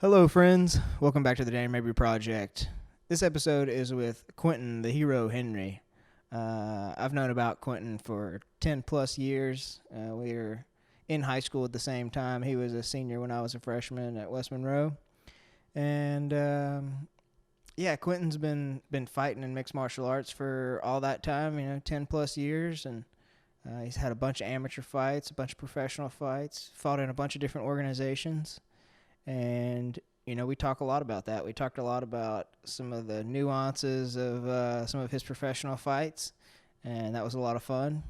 Hello, friends. Welcome back to the Daniel-Mabry Project. This episode is with Quentin, the hero Henry. I've known about Quentin for 10-plus years. We were in high school at the same time. He was a senior when I was a freshman at West Monroe. And, Quentin's been fighting in mixed martial arts for all that time, 10-plus years. And he's had a bunch of amateur fights, a bunch of professional fights, fought in a bunch of different organizations. And, we talk a lot about that. We talked a lot about some of the nuances of some of his professional fights, and that was a lot of fun.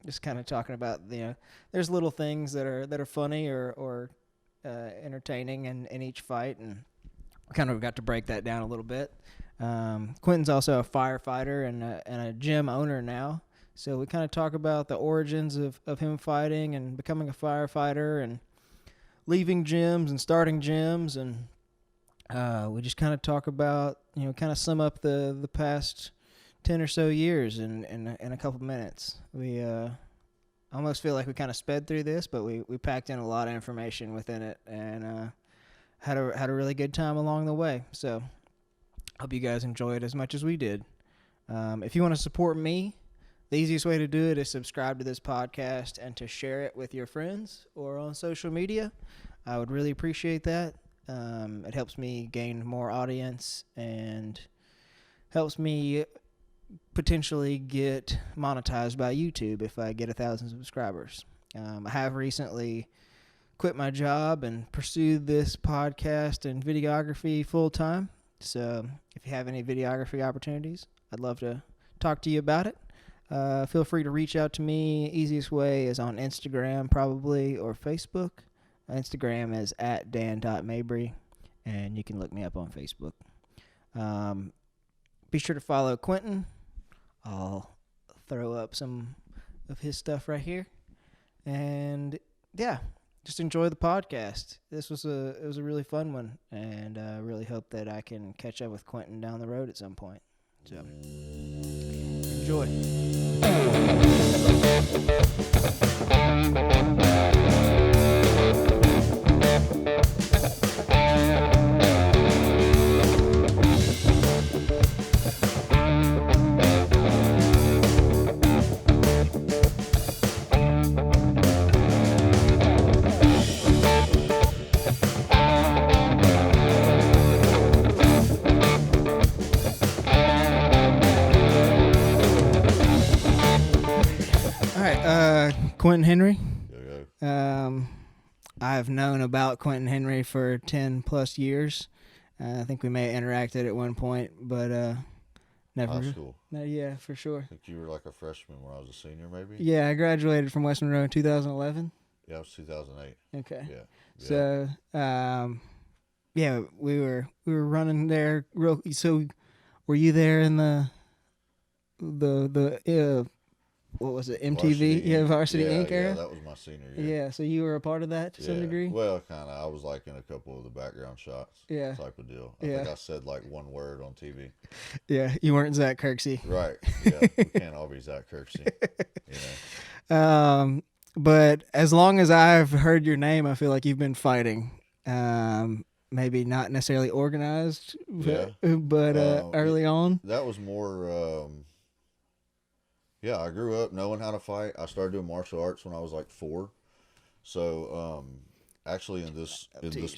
Just kind of talking about, there's little things that are funny or entertaining in each fight, and we kind of got to break that down a little bit. Quentin's also a firefighter and a gym owner now, so we kind of talk about the origins of him fighting and becoming a firefighter and leaving gyms and starting gyms, and we just kind of talk about, kind of sum up the past 10 or so years in a couple minutes. We almost feel like we kind of sped through this, but we packed in a lot of information within it, and had a really good time along the way. So hope you guys enjoy it as much as we did. If you want to support me, the easiest way to do it is subscribe to this podcast and to share it with your friends or on social media. I would really appreciate that. It helps me gain more audience and helps me potentially get monetized by YouTube if I get 1,000 subscribers. I have recently quit my job and pursued this podcast and videography full time. So if you have any videography opportunities, I'd love to talk to you about it. Feel free to reach out to me. Easiest way is on Instagram probably or Facebook. Instagram is at Dan.Mabry, and you can look me up on Facebook. Be sure to follow Quentin. I'll throw up some of his stuff right here. And, just enjoy the podcast. It was a really fun one, and I really hope that I can catch up with Quentin down the road at some point. So, enjoy. Quentin Henry. I've known about Quentin Henry for 10-plus years. I think we may have interacted at one point, but never. High school. No, yeah, for sure. I think you were like a freshman when I was a senior, maybe? Yeah, I graduated from West Monroe in 2011. Yeah, it was 2008. Okay. Yeah. So, we were running there. So, were you there in the what was it, MTV? Varsity Inc. era? Yeah, that was my senior year. Yeah, so you were a part of that to some degree? Well, kind of. I was like in a couple of the background shots type of deal. I think I said like one word on TV. Yeah, you weren't Zach Kirksey. Right. Yeah, we can't all be Zach Kirksey. But as long as I've heard your name, I feel like you've been fighting. Maybe not necessarily organized, but early on. That was more... I grew up knowing how to fight. I started doing martial arts when I was like 4. So, actually in this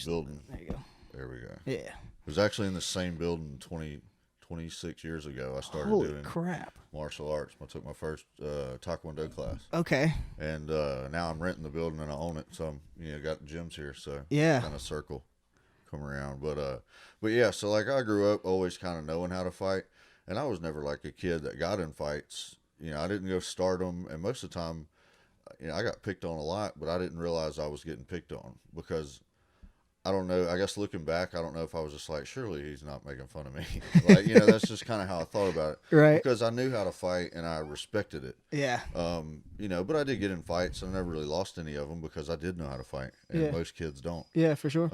building. There you go. There we go. Yeah. It was actually in the same building 26 years ago. I started doing martial arts. I took my first Taekwondo class. Okay. And now I'm renting the building and I own it. So I'm, got gyms here. So kind of circle come around. But yeah, so like I grew up always kind of knowing how to fight. And I was never like a kid that got in fights. I didn't go start them, and most of the time, I got picked on a lot, but I didn't realize I was getting picked on because I don't know. I guess looking back, I don't know if I was just like, surely he's not making fun of me. Like, that's just kind of how I thought about it. Right. Because I knew how to fight and I respected it. Yeah. But I did get in fights. I never really lost any of them because I did know how to fight, and most kids don't. Yeah, for sure.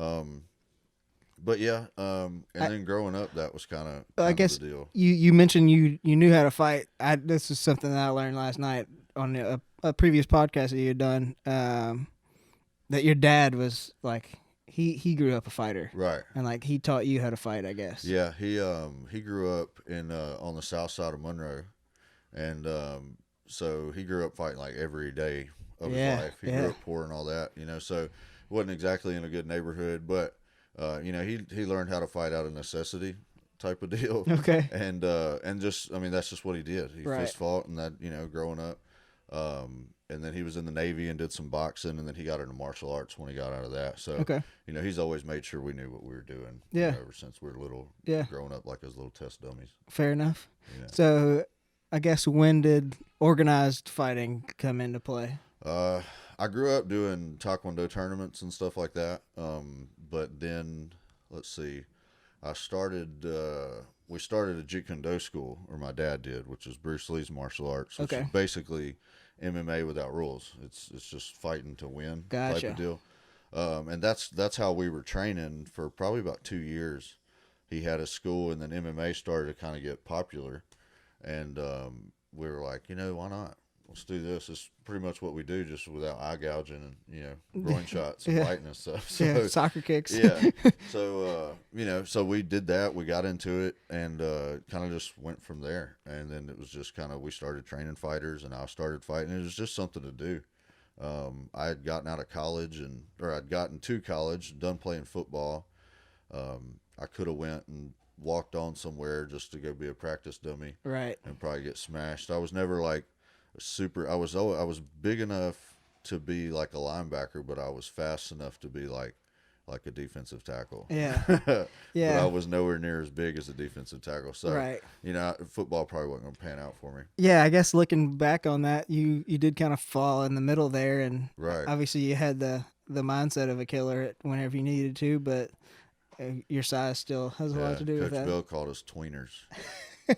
But yeah, then growing up, that was kind of I guess the deal. You mentioned you knew how to fight. This is something that I learned last night on a previous podcast that you had done. That your dad was like he grew up a fighter, right? And like he taught you how to fight, I guess. Yeah, he grew up in on the south side of Monroe, and so he grew up fighting like every day of his life. He grew up poor and all that, so wasn't exactly in a good neighborhood, but he learned how to fight out of necessity type of deal. Okay. And just, I mean, that's just what he did. He fist fought and that, growing up. And then he was in the Navy and did some boxing, and then he got into martial arts when he got out of that. So, he's always made sure we knew what we were doing. Ever since we were little. Growing up like his little test dummies. Fair enough. So, I guess when did organized fighting come into play? I grew up doing Taekwondo tournaments and stuff like that. But then, let's see, we started a Jeet-Kune-Do school, or my dad did, which is Bruce Lee's martial arts, which is basically MMA without rules. It's just fighting to win type of deal. And that's how we were training for probably about 2 years. He had a school, and then MMA started to kind of get popular, and we were like, why not? Let's do this. It's pretty much what we do, just without eye gouging and groin shots and fighting and stuff. So, soccer kicks. So so we did that. We got into it and kind of just went from there. And then it was just kind of, we started training fighters, and I started fighting. It was just something to do. I had gotten out of college, I'd gotten to college, done playing football. I could have went and walked on somewhere just to go be a practice dummy, and probably get smashed. I was never like I was big enough to be like a linebacker, but I was fast enough to be like a defensive tackle. But I was nowhere near as big as a defensive tackle. So football probably wasn't going to pan out for me. Yeah, I guess looking back on that, you did kind of fall in the middle there, and obviously you had the mindset of a killer whenever you needed to, but your size still has a lot to do with that. Coach Bill called us tweeners.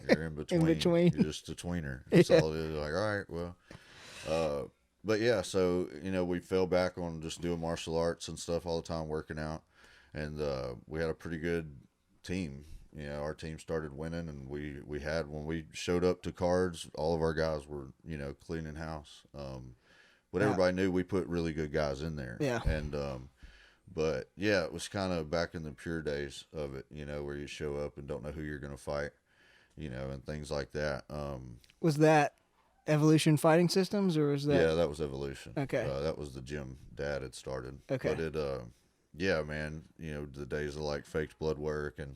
You're in between. You're just a tweener. That's all it is. Like, all right, well. But yeah, so, we fell back on just doing martial arts and stuff all the time, working out. And we had a pretty good team. Our team started winning, and we had, when we showed up to cards, all of our guys were, cleaning house. But everybody knew we put really good guys in there. Yeah. And, but yeah, it was kind of back in the pure days of it, where you show up and don't know who you're going to fight. And things like that. Was that Evolution Fighting Systems, or was that? Yeah, that was Evolution. Okay. That was the gym Dad had started. Okay. But it, yeah, man, the days of like faked blood work and,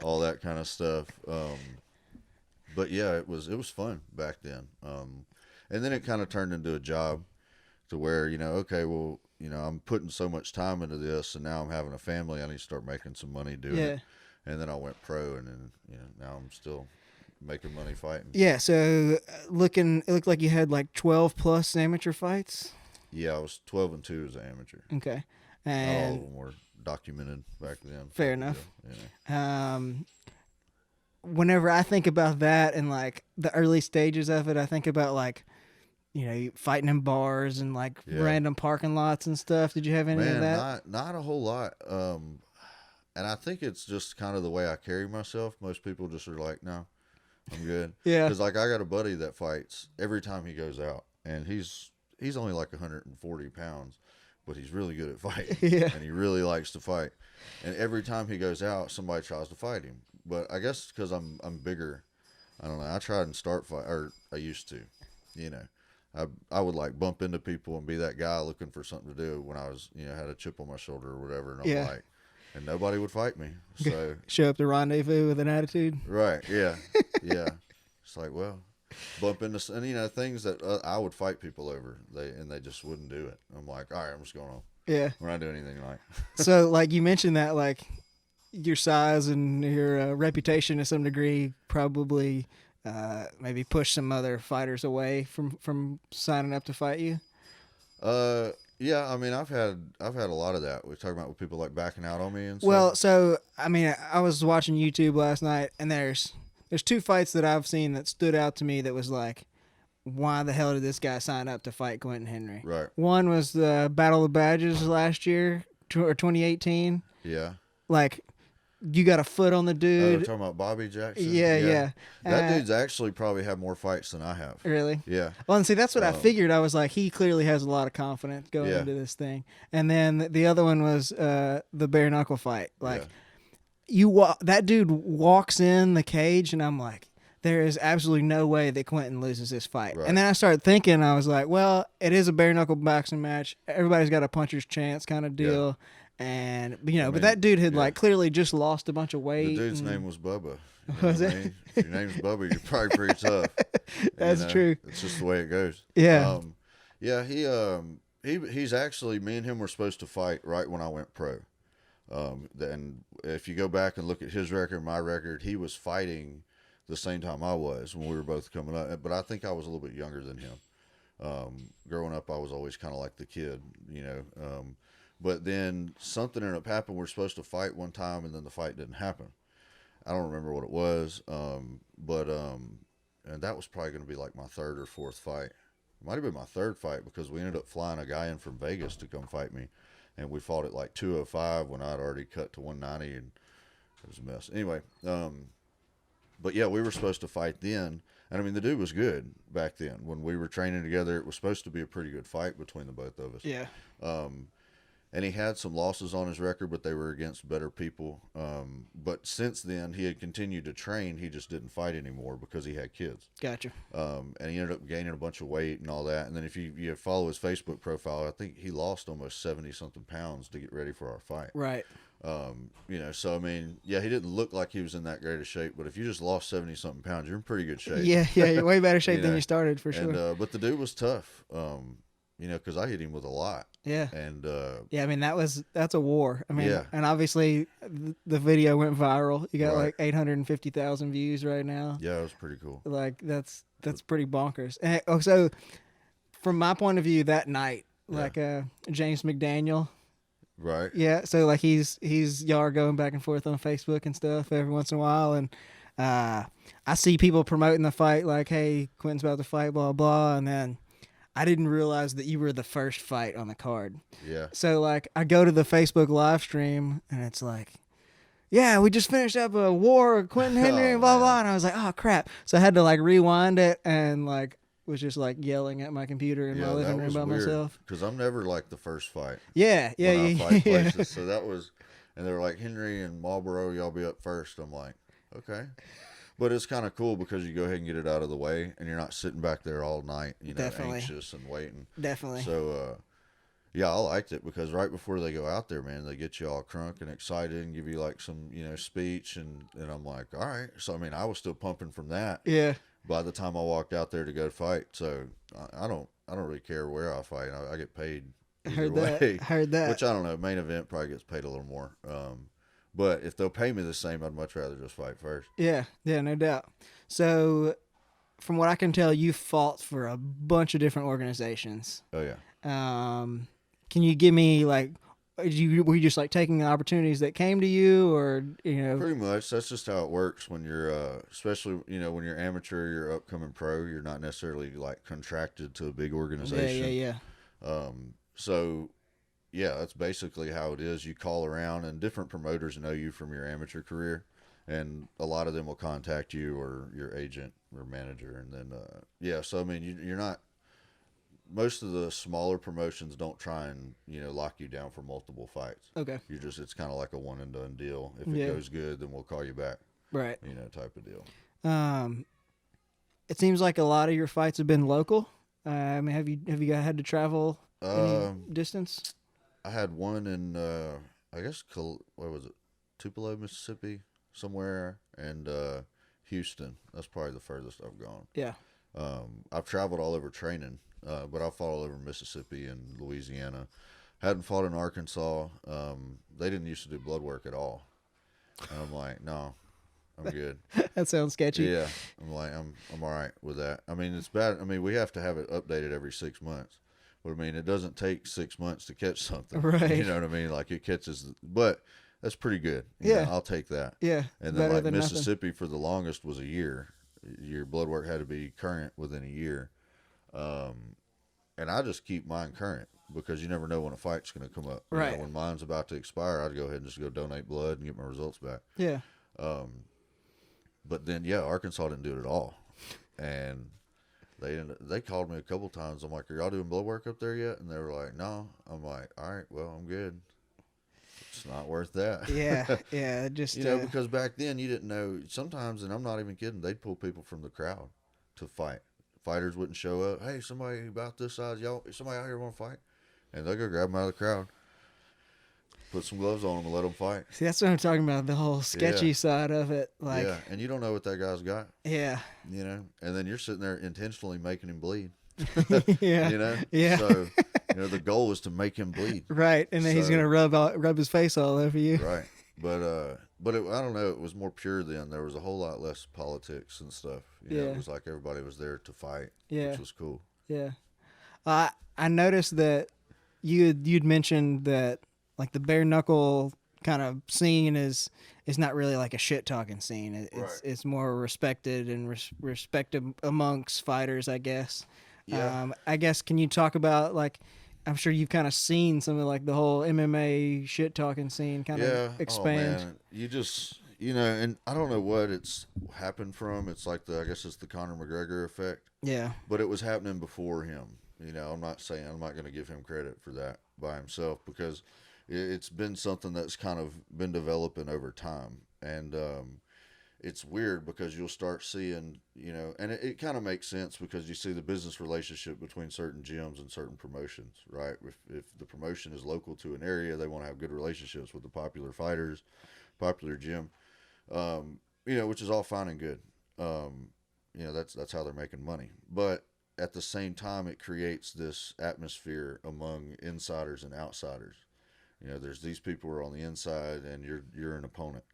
all that kind of stuff. But yeah, it was fun back then. And then it kind of turned into a job to where, okay, well, I'm putting so much time into this, and now I'm having a family. I need to start making some money doing it. And then I went pro, and then now I'm still making money fighting. Yeah. So it looked like you had like 12 plus amateur fights. Yeah, I was 12-2 as an amateur. Okay. And not all of them were documented back then. Fair enough. Whenever I think about that and like the early stages of it, I think about like, fighting in bars and like random parking lots and stuff. Did you have any of that? Not a whole lot. And I think it's just kind of the way I carry myself. Most people just are like, no, I'm good. Because like I got a buddy that fights every time he goes out, and he's only like 140 pounds, but he's really good at fighting. And he really likes to fight. And every time he goes out, somebody tries to fight him. But I guess because I'm bigger, I don't know. I tried and start fight, or I used to, I would like bump into people and be that guy looking for something to do when I was, had a chip on my shoulder or whatever. And I'm like, and nobody would fight me. So show up to rendezvous with an attitude. Right. Yeah. Yeah. It's like, well, bump into, and things that I would fight people over. They just wouldn't do it. I'm like, all right, I'm just going on. Yeah. We're not doing anything like. So like you mentioned that like your size and your reputation to some degree probably maybe push some other fighters away from signing up to fight you. Yeah, I mean, I've had a lot of that. We're talking about with people like backing out on me and stuff. Well, so I mean, I was watching YouTube last night, and there's 2 fights that I've seen that stood out to me that was like, why the hell did this guy sign up to fight Quentin Henry? Right. One was the Battle of the Badges last year, or 2018. Yeah. Like, you got a foot on the dude. Talking about Bobby Jackson? Yeah. That dude's actually probably had more fights than I have. Really? Yeah. Well, and see, that's what I figured. I was like, he clearly has a lot of confidence going into this thing. And then the other one was the bare knuckle fight. Like, that dude walks in the cage, and I'm like, there is absolutely no way that Quentin loses this fight. Right. And then I started thinking, I was like, well, it is a bare knuckle boxing match. Everybody's got a puncher's chance kind of deal. Yeah. And, but that dude had like clearly just lost a bunch of weight. The dude's name was Bubba. Was it? If your name's Bubba, you're probably pretty tough. That's true. It's just the way it goes. Yeah. He's actually, me and him were supposed to fight right when I went pro. And if you go back and look at his record, my record, he was fighting the same time I was when we were both coming up, but I think I was a little bit younger than him. Growing up, I was always kind of like the kid, but then something ended up happening. We were supposed to fight one time, and then the fight didn't happen. I don't remember what it was, and that was probably going to be like my third or fourth fight. It might have been my third fight, because we ended up flying a guy in from Vegas to come fight me, and we fought at like 205 when I'd already cut to 190, and it was a mess. Anyway, but yeah, we were supposed to fight then. And I mean, the dude was good back then. When we were training together, it was supposed to be a pretty good fight between the both of us. Yeah. And he had some losses on his record, but they were against better people. But since then, he had continued to train. He just didn't fight anymore because he had kids. Gotcha. And he ended up gaining a bunch of weight and all that. And then if you follow his Facebook profile, I think he lost almost 70-something pounds to get ready for our fight. Right. So I mean, yeah, he didn't look like he was in that great a shape, but if you just lost 70-something pounds, you're in pretty good shape. Yeah, you're way better shape than you started, for sure. And, but the dude was tough, because I hit him with a lot. Yeah. And I mean, that's a war. I mean, and obviously the video went viral. You got like 850,000 views right now. Yeah, it was pretty cool. Like that's pretty bonkers. And so from my point of view, that night, like James McDaniel. Right. Yeah. So like y'all are going back and forth on Facebook and stuff every once in a while, and I see people promoting the fight like, "Hey, Quentin's about to fight, blah blah," and then I didn't realize that you were the first fight on the card. Yeah. So like I go to the Facebook live stream, and it's like, yeah, we just finished up a war with Quentin Henry and blah blah, and I was like, oh crap. So I had to like rewind it and like was just like yelling at my computer in my living room by myself. Because I'm never like the first fight. Yeah. When I fight places. So that was, and they were like, Henry and Marlboro, y'all be up first. I'm like, okay. But it's kind of cool because you go ahead and get it out of the way, and you're not sitting back there all night, anxious and waiting. Definitely. So, yeah, I liked it because right before they go out there, man, they get you all crunk and excited and give you like some, speech, and I'm like, all right. So I mean, I was still pumping from that. Yeah. By the time I walked out there to go fight, so I don't really care where I fight. I get paid either way. I heard that. Which I don't know. Main event probably gets paid a little more. But if they'll pay me the same, I'd much rather just fight first. Yeah, no doubt. So, from what I can tell, you fought for a bunch of different organizations. Oh yeah. Can you give me like? Were you just like taking the opportunities that came to you, or Pretty much. That's just how it works when you're, especially when you're amateur, you're upcoming pro. You're not necessarily like contracted to a big organization. Yeah. So, yeah, that's basically how it is. You call around, and different promoters know you from your amateur career, and a lot of them will contact you or your agent or manager, and then So I mean, you're not. Most of the smaller promotions don't try and lock you down for multiple fights. Okay. It's kind of like a one and done deal. If it goes good, then we'll call you back. Right. Type of deal. It seems like a lot of your fights have been local. I mean, have you had to travel any distance? I had one in I guess what was it? Tupelo, Mississippi, somewhere, and Houston. That's probably the furthest I've gone. Yeah. I've traveled all over training. But I fought all over Mississippi and Louisiana. Hadn't fought in Arkansas. They didn't used to do blood work at all. And I'm like, no, I'm good. That sounds sketchy. Yeah. I'm like, I'm all right with that. I mean, it's bad. I mean, we have to have it updated every 6 months. But I mean, it doesn't take 6 months to catch something. Right. You know what I mean? Like it catches, but that's pretty good. I'll take that. Yeah. And then like Mississippi for the longest was a year. Your blood work had to be current within a year. And I just keep mine current. because you never know when a fight's going to come up. Right. You know, when mine's about to expire, I'd go ahead and just go donate blood and get my results back. Yeah. But then, yeah, Arkansas didn't do it at all. And they called me a couple times. I'm like, are y'all doing blood work up there yet? And they were like, no. I'm like, all right, well, I'm good. It's not worth that. Yeah, yeah. Just you know, because back then you didn't know. Sometimes, and I'm not even kidding, they'd pull people from the crowd to fight. Fighters wouldn't show up. Hey, somebody about this size, y'all, somebody out here want to fight? And they'll go grab them out of the crowd, put some gloves on them, and let them fight. See, that's what I'm talking about, the whole sketchy side of it. Like, yeah, and you don't know what that guy's got. Yeah. You know, and then you're sitting there intentionally making him bleed. Yeah. You know? Yeah. So, you know, the goal is to make him bleed. Right, and then he's going to rub his face all over you. Right. But I don't know, it was more pure then. There was a whole lot less politics and stuff. You know, it was like everybody was there to fight, which was cool. Yeah. I noticed that you'd mentioned that like the bare knuckle kind of scene is not really like a shit talking scene. It's more respected and respected amongst fighters, I guess. Yeah. I guess, can you talk about, like, I'm sure you've kind of seen some of like the whole MMA shit talking scene kind of expand. Oh, man. You just, you know, and I don't know what it's happened from. It's like I guess it's the Conor McGregor effect. Yeah. But it was happening before him. You know, I'm not going to give him credit for that by himself, because it's been something that's kind of been developing over time. And it's weird because you'll start seeing, you know, and it kind of makes sense because you see the business relationship between certain gyms and certain promotions, right? If the promotion is local to an area, they want to have good relationships with the popular fighters, popular gym, you know, which is all fine and good. You know, that's how they're making money. But at the same time, it creates this atmosphere among insiders and outsiders. You know, there's these people who are on the inside, and you're an opponent.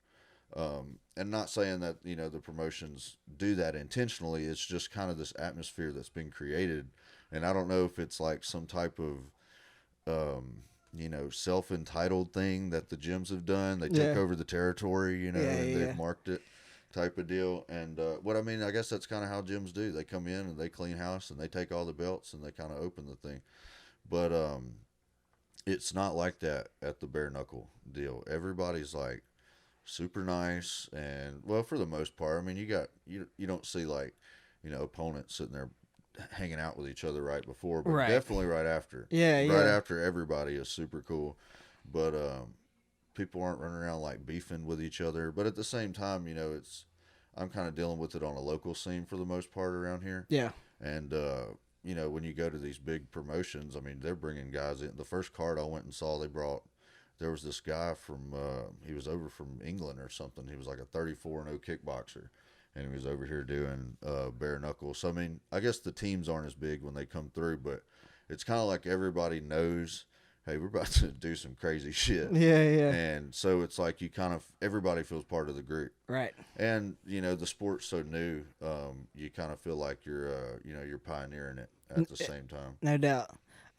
And not saying that, you know, the promotions do that intentionally. It's just kind of this atmosphere that's been created. And I don't know if it's like some type of, you know, self-entitled thing that the gyms have done. They took over the territory, you know, and they've marked it type of deal. And what I mean, I guess that's kind of how gyms do. They come in and they clean house and they take all the belts and they kind of open the thing. But it's not like that at the bare knuckle deal. Everybody's like super nice, and well, for the most part, I mean, you don't see, like, you know, opponents sitting there hanging out with each other right before, but definitely right after. Right after, everybody is super cool. But people aren't running around like beefing with each other. But at the same time, you know, I'm kind of dealing with it on a local scene for the most part around here. Yeah. And you know, when you go to these big promotions, I mean, they're bringing guys in. The first card I went and saw, there was this guy from, he was over from England or something. He was like a 34-0 kickboxer, and he was over here doing bare knuckle. So, I mean, I guess the teams aren't as big when they come through, but it's kind of like everybody knows, hey, we're about to do some crazy shit. Yeah. And so it's like everybody feels part of the group. Right. And, you know, the sport's so new, you kind of feel like you're pioneering it at the same time. No doubt.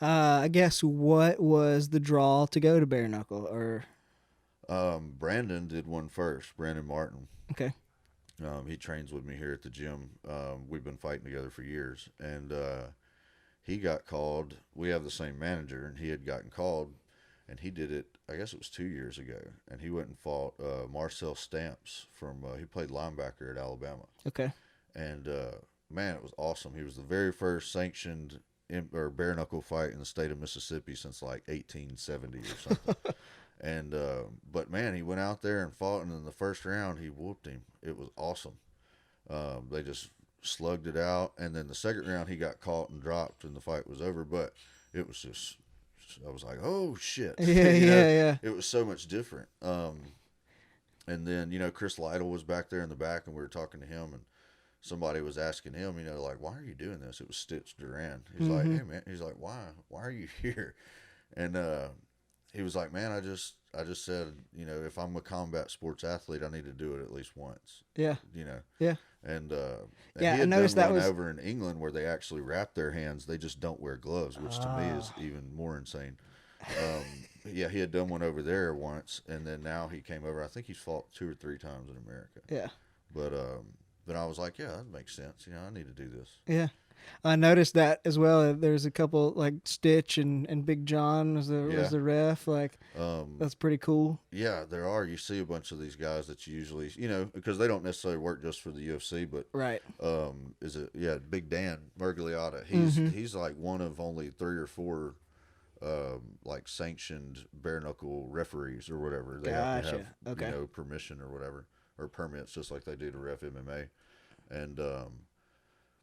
I guess, what was the draw to go to bare knuckle? Or Brandon did one first. Brandon Martin. Okay. He trains with me here at the gym. We've been fighting together for years, and he got called. We have the same manager, and he had gotten called, and he did it, I guess it was 2 years ago, and he went and fought Marcel Stamps he played linebacker at Alabama. Okay. And man, it was awesome. He was the very first sanctioned bare knuckle fight in the state of Mississippi since like 1870 or something. And but man, he went out there and fought, and in the first round he whooped him. It was awesome. They just slugged it out, and then the second round he got caught and dropped, and the fight was over. But it was just, I was like, oh shit. Yeah. It was so much different. And then, you know, Chris Lytle was back there in the back, and we were talking to him, and somebody was asking him, you know, like, why are you doing this? It was Stitch Duran. He's like, hey man, he's like, why are you here? And he was like, man, I just said, you know, if I'm a combat sports athlete, I need to do it at least once. Yeah. You know. Yeah. And he had I noticed done one over in England where they actually wrap their hands. They just don't wear gloves, which to me is even more insane. Yeah, he had done one over there once, and then now he came over. I think he's fought 2 or 3 times in America. Yeah. But I was like, yeah, that makes sense. You know, I need to do this. Yeah. I noticed that as well. There's a couple like Stitch and Big John was the ref. Like, that's pretty cool. Yeah, there are. You see a bunch of these guys that you usually, because they don't necessarily work just for the UFC, but right. Big Dan Mergliotta. He's like one of only 3 or 4 like sanctioned bare knuckle referees or whatever. They have to have permission or whatever, or permits, just like they do to ref MMA. And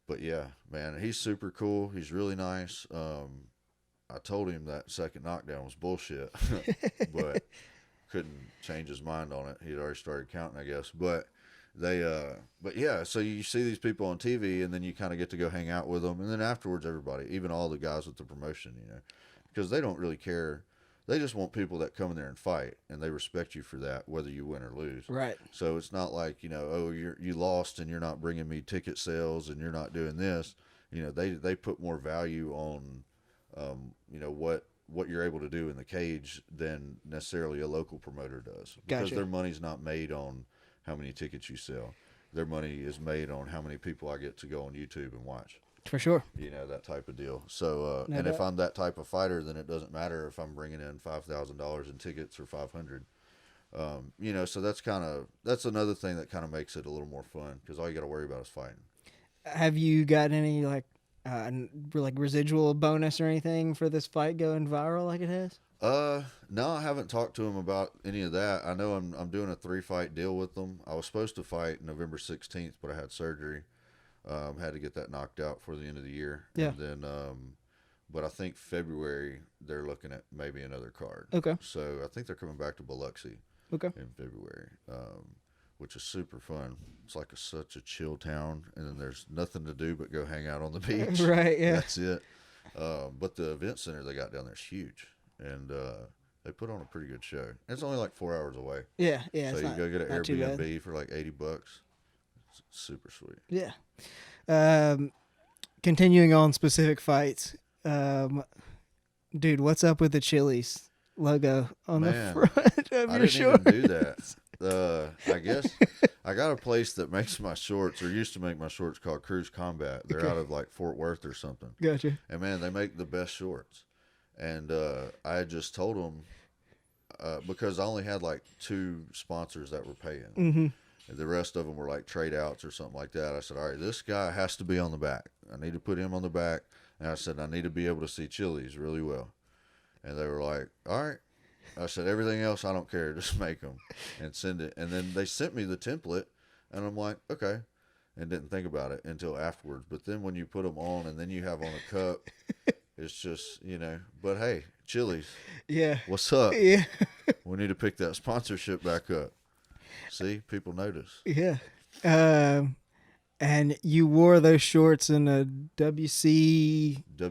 but yeah, man, he's super cool. He's really nice. I told him that second knockdown was bullshit, but couldn't change his mind on it. He'd already started counting, I guess. But so you see these people on TV, and then you kind of get to go hang out with them, and then afterwards, everybody, even all the guys with the promotion, because they don't really care. They just want people that come in there and fight, and they respect you for that, whether you win or lose. Right. So it's not like, you lost and you're not bringing me ticket sales and you're not doing this. They put more value on, what you're able to do in the cage than necessarily a local promoter does. Because their money's not made on how many tickets you sell. Their money is made on how many people I get to go on YouTube and watch. For sure. That type of deal. So, if I'm that type of fighter, then it doesn't matter if I'm bringing in $5,000 in tickets or $500. So that's another thing that kind of makes it a little more fun, because all you got to worry about is fighting. Have you got any residual bonus or anything for this fight going viral like it has? No, I haven't talked to him about any of that. I know I'm doing a 3-fight deal with them. I was supposed to fight November 16th, but I had surgery. Had to get that knocked out for the end of the year. Yeah. And then, but I think February they're looking at maybe another card. Okay. So I think they're coming back to Biloxi. Okay. In February, which is super fun. It's like such a chill town, and then there's nothing to do but go hang out on the beach. Right. Yeah. That's it. But the event center they got down there is huge, and they put on a pretty good show. It's only like 4 hours away. Yeah. Yeah. So you go get an Airbnb for like $80. It's super sweet. Yeah. Continuing on specific fights, dude, what's up with the Chili's logo on the front of your shorts? I didn't even do that. I guess I got a place that makes my shorts, or used to make my shorts, called Cruise Combat. They're out of like Fort Worth or something. Gotcha. And man, they make the best shorts. And I had just told them, because I only had like 2 sponsors that were paying. Mm-hmm. The rest of them were like trade outs or something like that. I said, all right, this guy has to be on the back. I need to put him on the back. And I said, I need to be able to see Chili's really well. And they were like, all right. I said, everything else, I don't care. Just make them and send it. And then they sent me the template, and I'm like, okay. And didn't think about it until afterwards. But then when you put them on and then you have on a cup, it's just, but hey, Chili's. Yeah. What's up? Yeah. We need to pick that sponsorship back up. See, people notice. Yeah. And you wore those shorts in a WEC. Yeah.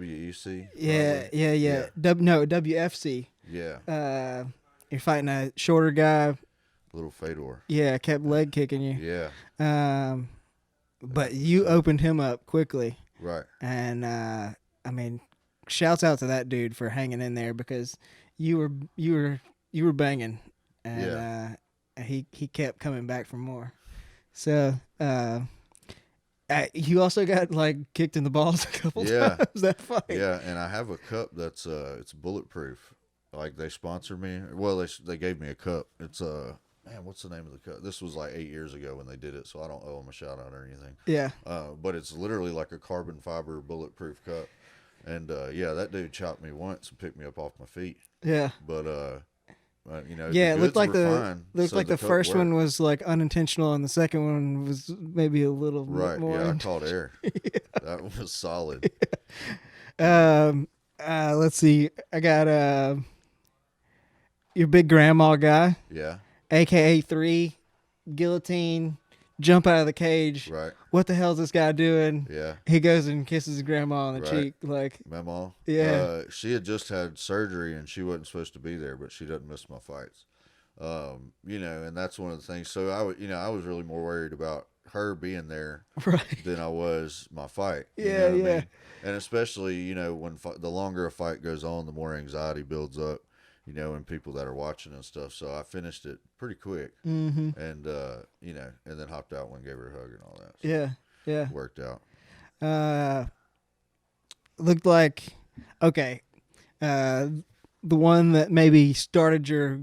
WFC. Yeah. You're fighting a shorter guy. Little Fedor. Yeah, kept leg kicking you. Yeah. But you opened him up quickly. Right. And shouts out to that dude for hanging in there, because you were banging, and he kept coming back for more. So you also got like kicked in the balls a couple times that fight. Yeah, and I have a cup that's it's bulletproof. Like, they sponsor me. Well, they gave me a cup. It's man, what's the name of the cup? This was like 8 years ago when they did it, so I don't owe them a shout out or anything. Yeah. But it's literally like a carbon fiber bulletproof cup. And that dude chopped me once and picked me up off my feet. Yeah. But it looked like the first one was like unintentional, and the second one was maybe a little right. more. Yeah, I caught air. That was solid. Let's see. I got your big grandma guy. Yeah. AKA 3, guillotine, jump out of the cage. Right. What the hell is this guy doing? Yeah. He goes and kisses his grandma on the cheek. Like, Mama. Yeah. She had just had surgery and she wasn't supposed to be there, but she doesn't miss my fights. And that's one of the things. So I was really more worried about her being there than I was my fight. Yeah. I mean? And especially, when the longer a fight goes on, the more anxiety builds up, and people that are watching and stuff. So I finished it pretty quick, and and then hopped out and gave her a hug and all that. So yeah. Worked out. looked like, okay, the one that maybe started your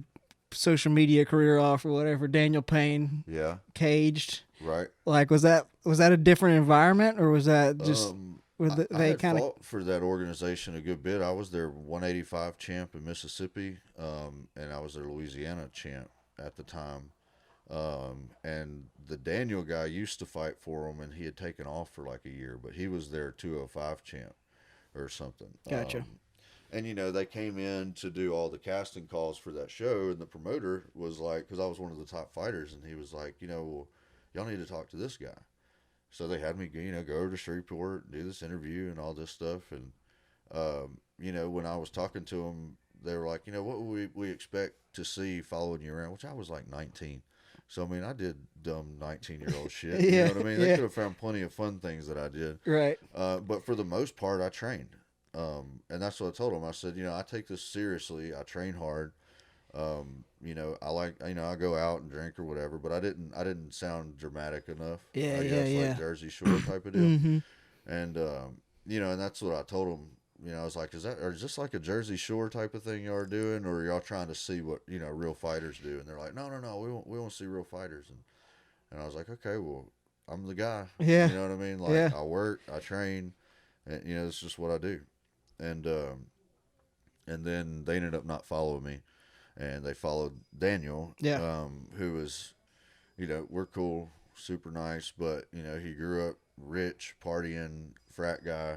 social media career off or whatever, Daniel Payne. Yeah. Caged. Right. Like, was that a different environment, or was that just I had fought for that organization a good bit. I was their 185 champ in Mississippi, and I was their Louisiana champ at the time. And the Daniel guy used to fight for him, and he had taken off for like a year, but he was their 205 champ or something. Gotcha. And, you know, they came in to do all the casting calls for that show, and the promoter was like, because I was one of the top fighters, and he was like, you know, well, y'all need to talk to this guy. So they had me, you know, go over to Shreveport and do this interview and all this stuff. And, you know, when I was talking to them, they were like, you know, what would we expect to see following you around, which I was like 19. So, I mean, I did dumb 19-year-old shit. You know what I mean? They could have found plenty of fun things that I did. Right. But for the most part, I trained. And that's what I told them. I said, you know, I take this seriously. I train hard. You know, I go out and drink or whatever, but I didn't sound dramatic enough. Yeah, I guess, yeah. like Jersey Shore type of deal. Mm-hmm. And, you know, and that's what I told them. You know, I was like, is this like a Jersey Shore type of thing y'all are doing, or are y'all trying to see what, you know, real fighters do? And they're like, no, we want to see real fighters. And I was like, okay, well, I'm the guy. Yeah. You know what I mean? Like, I work, I train, and, you know, it's just what I do. And then they ended up not following me, and they followed Daniel, who was, you know, we're cool, super nice, but, you know, he grew up rich, partying, frat guy,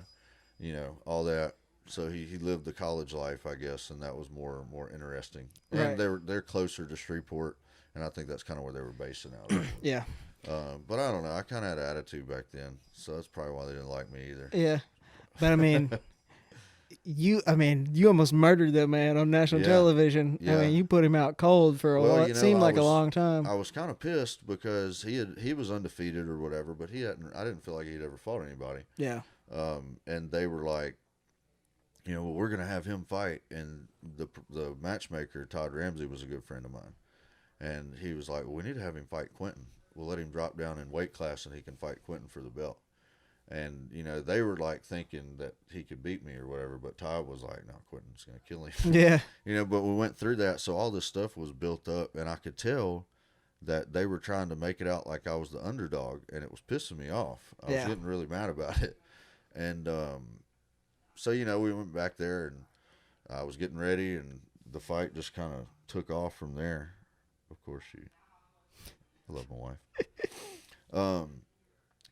you know, all that. So he lived the college life, I guess, and that was more interesting. And they're closer to Shreveport, and I think that's kind of where they were basing out of. Yeah. But I don't know. I kind of had an attitude back then, so that's probably why they didn't like me either. Yeah. But I mean, you almost murdered that man on national television. Yeah. I mean, you put him out cold for what seemed like a long time. I was kind of pissed because he was undefeated or whatever, but I didn't feel like he'd ever fought anybody. Yeah. And they were like, you know, well, we're going to have him fight. And the matchmaker, Todd Ramsey, was a good friend of mine. And he was like, well, we need to have him fight Quentin. We'll let him drop down in weight class and he can fight Quentin for the belt. And, you know, they were like thinking that he could beat me or whatever. But Todd was like, no, Quentin's going to kill him. Yeah. You know, but we went through that. So all this stuff was built up. And I could tell that they were trying to make it out like I was the underdog. And it was pissing me off. I was getting really mad about it. And so, you know, we went back there and I was getting ready and the fight just kind of took off from there. Of course, I love my wife.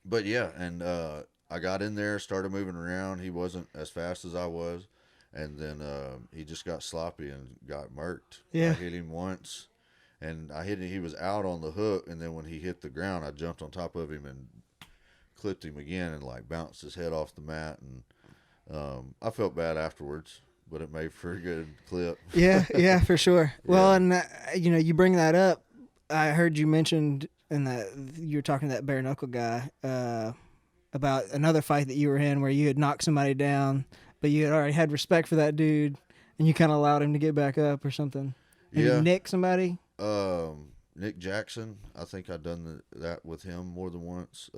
But yeah, and I got in there, started moving around. He wasn't as fast as I was. And then he just got sloppy and got murked. Yeah. I hit him once and he was out on the hook. And then when he hit the ground, I jumped on top of him and clipped him again and like bounced his head off the mat. And I felt bad afterwards, but it made for a good clip. Yeah, for sure. Well, and you know, you bring that up. I heard you mentioned in that you were talking to that bare knuckle guy about another fight that you were in where you had knocked somebody down, but you had already had respect for that dude, and you kind of allowed him to get back up or something. Did you nick somebody? Nick Jackson. I think I've done that with him more than once.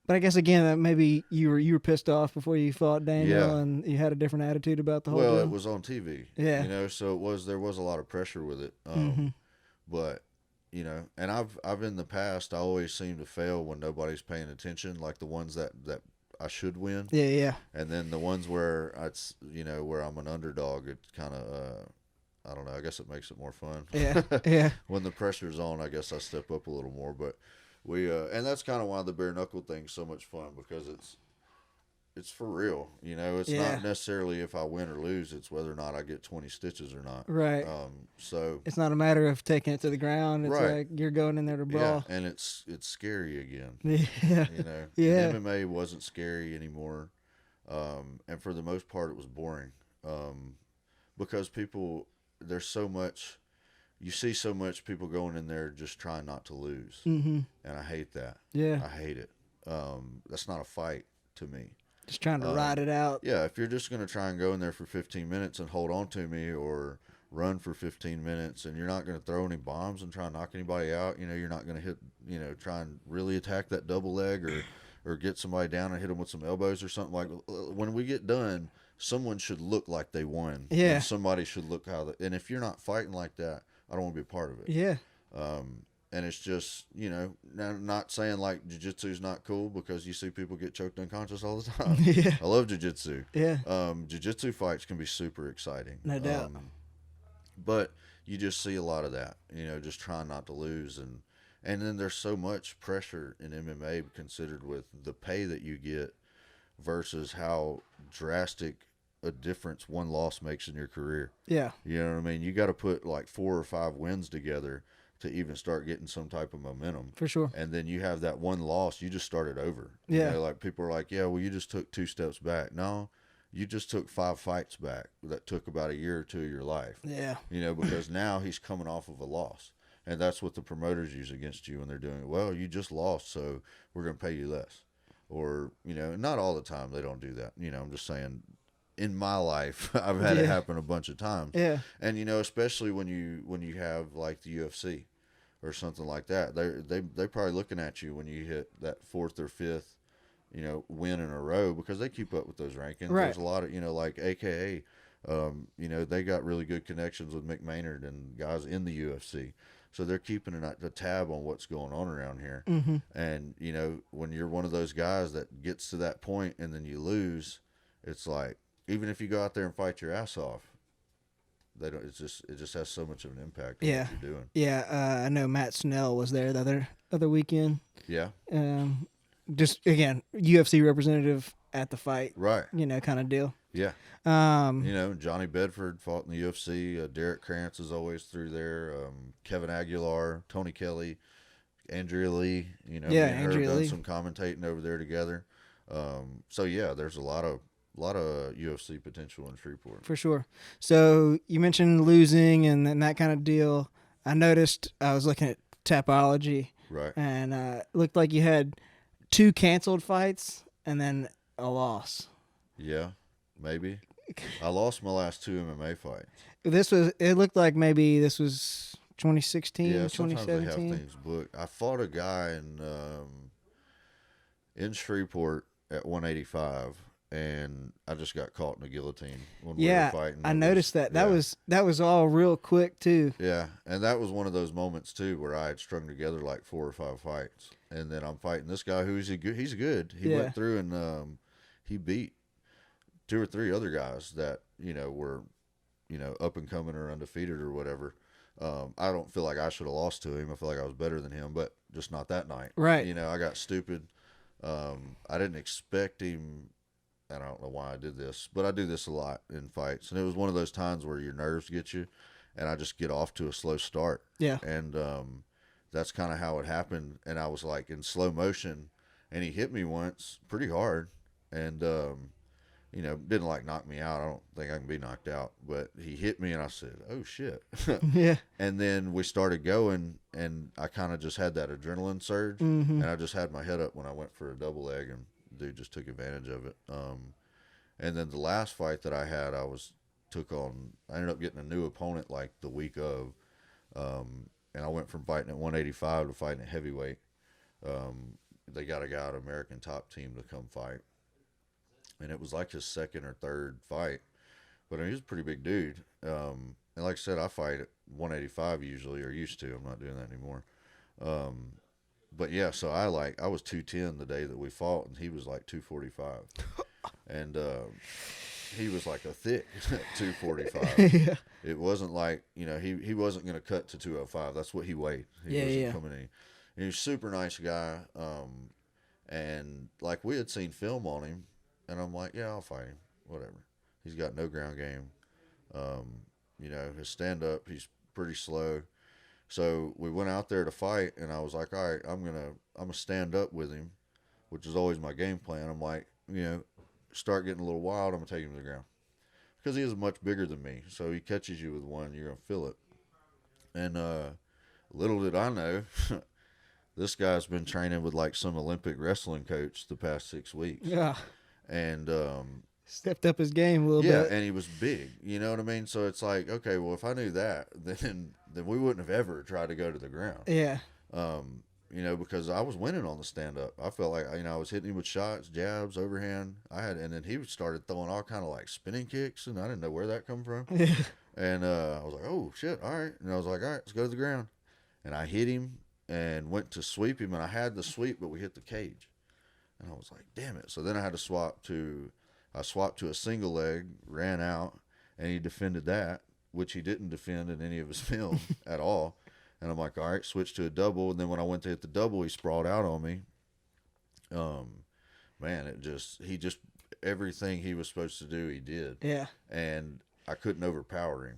But I guess again, that maybe you were pissed off before you fought Daniel, and you had a different attitude about the whole deal. It was on TV. Yeah, you know, so there was a lot of pressure with it. But you know, and I've in the past, I always seem to fail when nobody's paying attention, like the ones that I should win. Yeah. And then the ones where where I'm an underdog, it kind of I don't know. I guess it makes it more fun. Yeah. When the pressure's on, I guess I step up a little more, but. We and that's kind of why the bare knuckle thing's so much fun, because it's for real. You know, it's not necessarily if I win or lose; it's whether or not I get 20 stitches or not. Right. So it's not a matter of taking it to the ground. It's like you're going in there to brawl. Yeah, and it's scary again. Yeah. You know. Yeah. And MMA wasn't scary anymore, and for the most part, it was boring, because there's so much. You see so much people going in there just trying not to lose. Mm-hmm. And I hate that. Yeah. I hate it. That's not a fight to me. Just trying to ride it out. Yeah, if you're just going to try and go in there for 15 minutes and hold on to me, or run for 15 minutes, and you're not going to throw any bombs and try and knock anybody out, you know, you're not going to hit, you know, try and really attack that double leg or get somebody down and hit them with some elbows or something. Like when we get done, someone should look like they won. Yeah. And somebody should look and if you're not fighting like that, I don't want to be a part of it. Yeah. And it's just, you know, not saying like jiu-jitsu is not cool, because you see people get choked unconscious all the time. Yeah. I love jiu-jitsu. Yeah. Jiu-jitsu fights can be super exciting. No doubt. But you just see a lot of that, you know, just trying not to lose. And then there's so much pressure in MMA considered with the pay that you get versus how drastic a difference one loss makes in your career. Yeah. You know what I mean? You got to put like 4 or 5 wins together to even start getting some type of momentum. For sure. And then you have that one loss, you just started over. Yeah. You know, like people are like, yeah, well, you just took 2 steps back. No, you just took 5 fights back that took about a year or 2 of your life. Yeah. You know, because now he's coming off of a loss. And that's what the promoters use against you when they're doing it. Well, you just lost, so we're going to pay you less. Or, you know, not all the time they don't do that. You know, I'm just saying, in my life, I've had it happen a bunch of times. Yeah. And, you know, especially when you have like the UFC or something like that, they're probably looking at you when you hit that 4th or 5th, you know, win in a row, because they keep up with those rankings. Right. There's a lot of, you know, like AKA, you know, they got really good connections with Mick Maynard and guys in the UFC. So they're keeping a tab on what's going on around here. Mm-hmm. And, you know, when you're one of those guys that gets to that point and then you lose, it's like, even if you go out there and fight your ass off, they don't. It just has so much of an impact on what you're doing. Yeah, I know Matt Snell was there the other weekend. Yeah. Just again, UFC representative at the fight. Right. You know, kind of deal. Yeah. You know, Johnny Bedford fought in the UFC. Derek Krantz is always through there. Kevin Aguilar, Tony Kelly, Andrea Lee. You know, yeah, me and her Andrea done Lee. some commentating over there together. So yeah, there's a lot of UFC potential in Shreveport. For sure. So you mentioned losing and that kind of deal. I noticed, I was looking at Tapology. Right. And it looked like you had 2 canceled fights and then a loss. Yeah, maybe. I lost my last 2 MMA fights. It looked like maybe this was 2016, yeah, sometimes 2017. they have things booked. I fought a guy in Shreveport at 185, and I just got caught in a guillotine when we were fighting. I noticed that. That was all real quick too. Yeah, and that was one of those moments too where I had strung together like 4 or 5 fights, and then I'm fighting this guy who's good. He's good. He went through and he beat 2 or 3 other guys that, you know, were, you know, up and coming or undefeated or whatever. I don't feel like I should have lost to him. I feel like I was better than him, but just not that night. Right. You know, I got stupid. I didn't expect him. I don't know why I did this, but I do this a lot in fights. And it was one of those times where your nerves get you, and I just get off to a slow start. Yeah. And that's kind of how it happened. And I was like in slow motion, and he hit me once pretty hard. And, you know, didn't like knock me out. I don't think I can be knocked out. But he hit me, and I said, oh, shit. Yeah. And then we started going, and I kind of just had that adrenaline surge. Mm-hmm. And I just had my head up when I went for a double leg, and dude just took advantage of it. And then the last fight that I had, I ended up getting a new opponent like the week of. And I went from fighting at 185 to fighting at heavyweight. They got a guy at American Top Team to come fight. And it was like his 2nd or 3rd fight. But he was a pretty big dude. And like I said, I fight at 185 usually, or used to. I'm not doing that anymore. But yeah, so I was 210 the day that we fought, and he was like 245. And he was like a thick 245. Yeah. It wasn't like, you know, he wasn't going to cut to 205. That's what he weighed. He wasn't coming in. And he was a super nice guy. And like we had seen film on him, and I'm like, yeah, I'll fight him. Whatever. He's got no ground game. You know, his stand up, he's pretty slow. So we went out there to fight, and I was like, all right, I'm gonna stand up with him, which is always my game plan. I'm like, you know, start getting a little wild, I'm gonna take him to the ground, because he is much bigger than me. So he catches you with one, you're gonna feel it. And little did I know, this guy's been training with like some Olympic wrestling coach the past 6 weeks. Yeah. And stepped up his game a little bit. Yeah, and he was big. You know what I mean? So it's like, okay, well, if I knew that, then we wouldn't have ever tried to go to the ground. Yeah. because I was winning on the stand up. I felt like, I was hitting him with shots, jabs, overhand. And then he started throwing all kind of like spinning kicks, and I didn't know where that come from. And I was like, oh shit, all right. And I was like, all right, let's go to the ground. And I hit him and went to sweep him, and I had the sweep, but we hit the cage. And I was like, damn it. So then I had to swap to a single leg, ran out, and he defended that, which he didn't defend in any of his film at all. And I'm like, all right, switch to a double. And then when I went to hit the double, he sprawled out on me. Man, everything he was supposed to do, he did. Yeah. And I couldn't overpower him.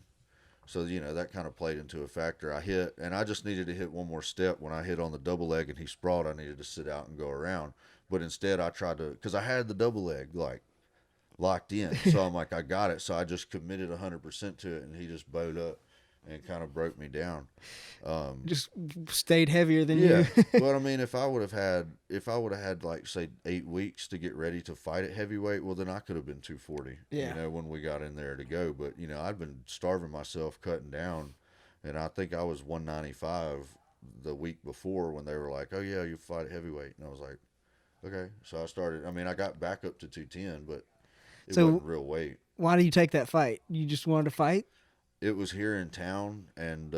So, that kind of played into a factor. I hit, and I just needed to hit one more step. When I hit on the double leg and he sprawled, I needed to sit out and go around. But instead, I tried to, because I had the double leg, like, locked in. So I'm like, I got it. So I just committed 100% to it, and he just bowed up and kind of broke me down. Just stayed heavier than you. But I mean, if I would have had like, say, 8 weeks to get ready to fight at heavyweight, well, then I could have been 240. Yeah. When we got in there to go. But I'd been starving myself, cutting down, and I think I was 195 the week before when they were like, oh yeah, you fight at heavyweight, and I was like, okay. So I started. I mean, I got back up to 210, but it wasn't real weight. Why did you take that fight? You just wanted to fight? It was here in town, and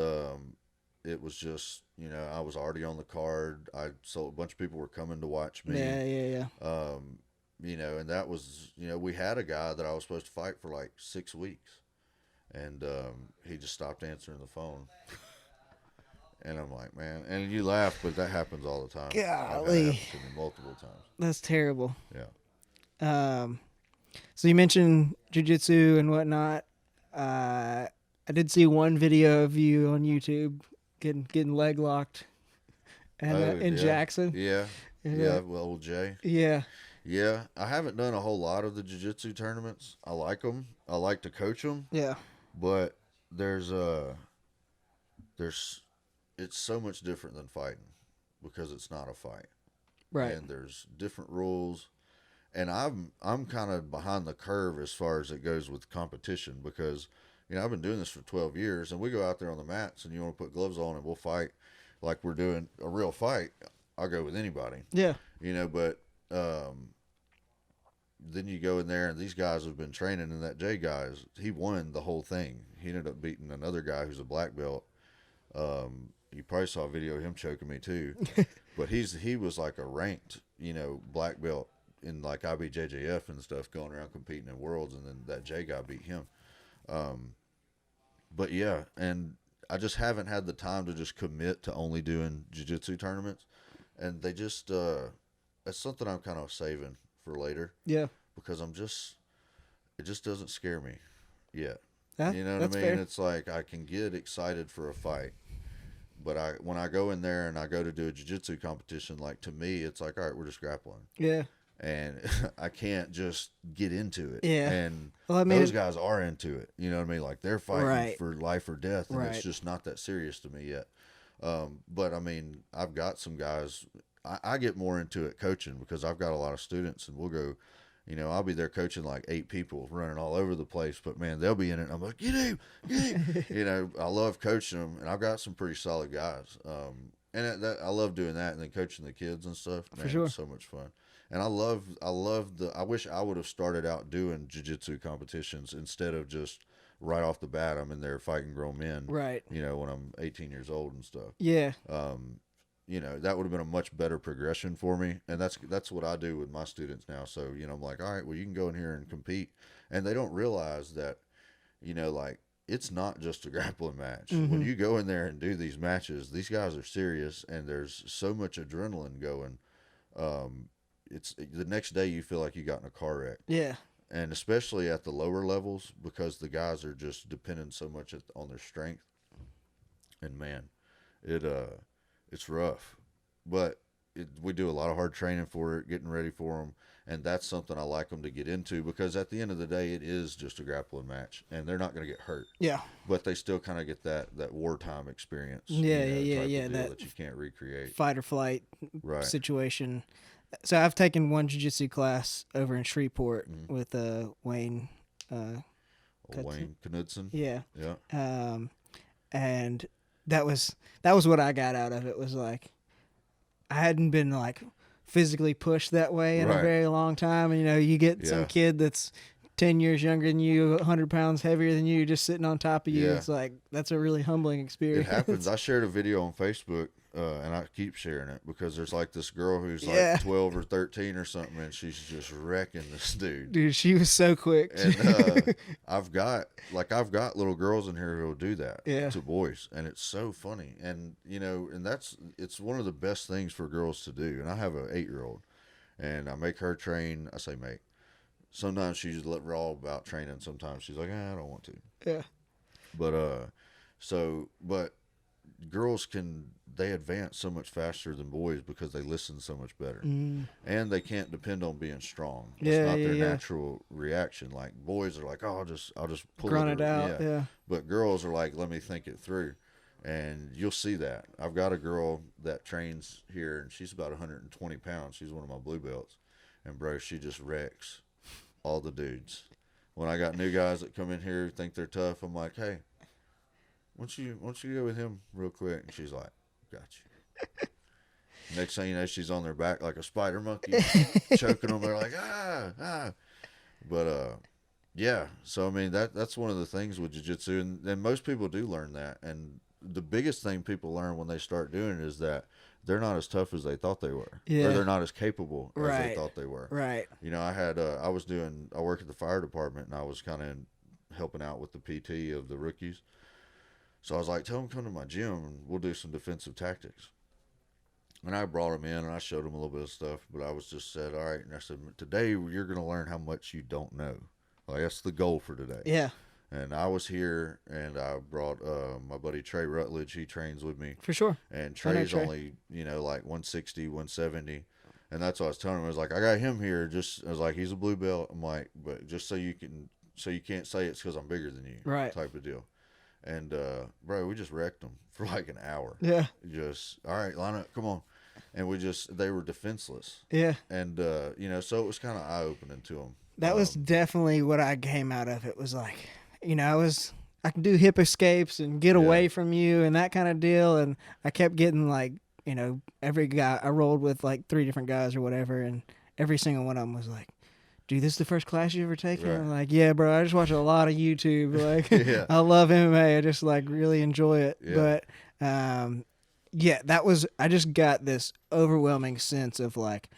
it was just, I was already on the card. So a bunch of people were coming to watch me. Yeah. And that was, we had a guy that I was supposed to fight for like 6 weeks, and he just stopped answering the phone. And I'm like, man, and you laugh, but that happens all the time. Golly. That happens to me multiple times. That's terrible. Yeah. So you mentioned jiu-jitsu and whatnot. I did see one video of you on YouTube getting leg locked in Jackson. Yeah. Well, old Jay. Yeah. Yeah. I haven't done a whole lot of the jiu-jitsu tournaments. I like them. I like to coach them. Yeah. But it's so much different than fighting because it's not a fight. Right. And there's different rules. And I'm kind of behind the curve as far as it goes with competition because, I've been doing this for 12 years, and we go out there on the mats, and you want to put gloves on, and we'll fight like we're doing a real fight. I'll go with anybody. Yeah. But then you go in there, and these guys have been training, and that Jay guy, he won the whole thing. He ended up beating another guy who's a black belt. You probably saw a video of him choking me too. But he was like a ranked, black belt in like IBJJF and stuff, going around competing in worlds, and then that Jay guy beat him. But yeah, and I just haven't had the time to just commit to only doing jiu-jitsu tournaments, and they just that's something I'm kind of saving for later. Yeah, because it just doesn't scare me yet. Yeah, you know what I mean? Fair. It's like I can get excited for a fight, but when I go in there and I go to do a jiu-jitsu competition, like to me, it's like, all right, we're just grappling. Yeah. And I can't just get into it. Yeah. And those guys are into it. You know what I mean? Like they're fighting for life or death, and it's just not that serious to me yet. But I mean, I've got some guys. I get more into it coaching because I've got a lot of students, and we'll go. I'll be there coaching like 8 people running all over the place, but man, they'll be in it. And I'm like, get him. I love coaching them, and I've got some pretty solid guys. And I love doing that, and then coaching the kids and stuff. Man, for sure. It's so much fun. And I wish I would have started out doing jiu-jitsu competitions instead of just right off the bat, I'm in there fighting grown men. Right. When I'm 18 years old and stuff. Yeah. That would have been a much better progression for me. And that's what I do with my students now. So, I'm like, all right, well, you can go in here and compete. And they don't realize that, like, it's not just a grappling match. Mm-hmm. When you go in there and do these matches, these guys are serious, and there's so much adrenaline going. It's the next day you feel like you got in a car wreck. Yeah. And especially at the lower levels, because the guys are just depending so much on their strength. And man, it's rough, but we do a lot of hard training for it, getting ready for them. And that's something I like them to get into, because at the end of the day, it is just a grappling match, and they're not going to get hurt. Yeah. But they still kind of get that wartime experience. Yeah, that you can't recreate. Fight or flight situation. So I've taken one jiu-jitsu class over in Shreveport with Wayne. Wayne Knudsen. Yeah. Yeah. And that was what I got out of it. Was like, I hadn't been like physically pushed that way in a very long time. And, you know, you get some kid that's 10 years younger than you, 100 pounds heavier than you, just sitting on top of you. It's like, that's a really humbling experience. It happens. I shared a video on Facebook, and I keep sharing it because there's like this girl who's like 12 or 13 or something, and she's just wrecking this dude. Dude, she was so quick. And I've got little girls in here who will do that to boys, and it's so funny. And, you know, and it's one of the best things for girls to do. And I have an 8-year-old, and I make her train. I say make. Sometimes she's raw about training. Sometimes she's like, I don't want to. Yeah. But girls they advance so much faster than boys because they listen so much better. And they can't depend on being strong. It's not their natural reaction. Like boys are like, oh, I'll just pull it out. Yeah. But girls are like, let me think it through. And you'll see that. I've got a girl that trains here, and she's about 120 pounds. She's one of my blue belts. And bro, she just wrecks all the dudes. When I got new guys that come in here who think they're tough, I'm like, hey, why don't you go with him real quick? And she's like, got you. Next thing you know, she's on their back like a spider monkey, choking them. They're like, ah. But yeah. So I mean, that's one of the things with jiu-jitsu, and most people do learn that. And the biggest thing people learn when they start doing it is that they're not as tough as they thought they were, or they're not as capable as they thought they were. Right. You know, I work at the fire department, and I was kind of helping out with the PT of the rookies. So I was like, tell them come to my gym and we'll do some defensive tactics. And I brought them in and I showed them a little bit of stuff, but I was just said, all right. And I said, today you're going to learn how much you don't know. Like that's the goal for today. Yeah. And I was here, and I brought my buddy Trey Rutledge. He trains with me. For sure. And Trey's only, you know, like 160, 170. And that's what I was telling him. I was like, I got him here. I was like, he's a blue belt. I'm like, but just so you can't say it's because I'm bigger than you. Right. Type of deal. And, bro, we just wrecked them for like an hour. Yeah. Just, all right, line up, come on. And they were defenseless. Yeah. And, you know, so it was kind of eye-opening to them. That was definitely what I came out of. It was like, you know, I can do hip escapes and get away from you and that kind of deal. And I kept getting like, you know, every guy, I rolled with like 3 different guys or whatever. And every single one of them was like, dude, this is the first class you ever taken? Right. I'm like, yeah, bro, I just watch a lot of YouTube. Like, I love MMA. I just like really enjoy it. Yeah. But, I just got this overwhelming sense of like,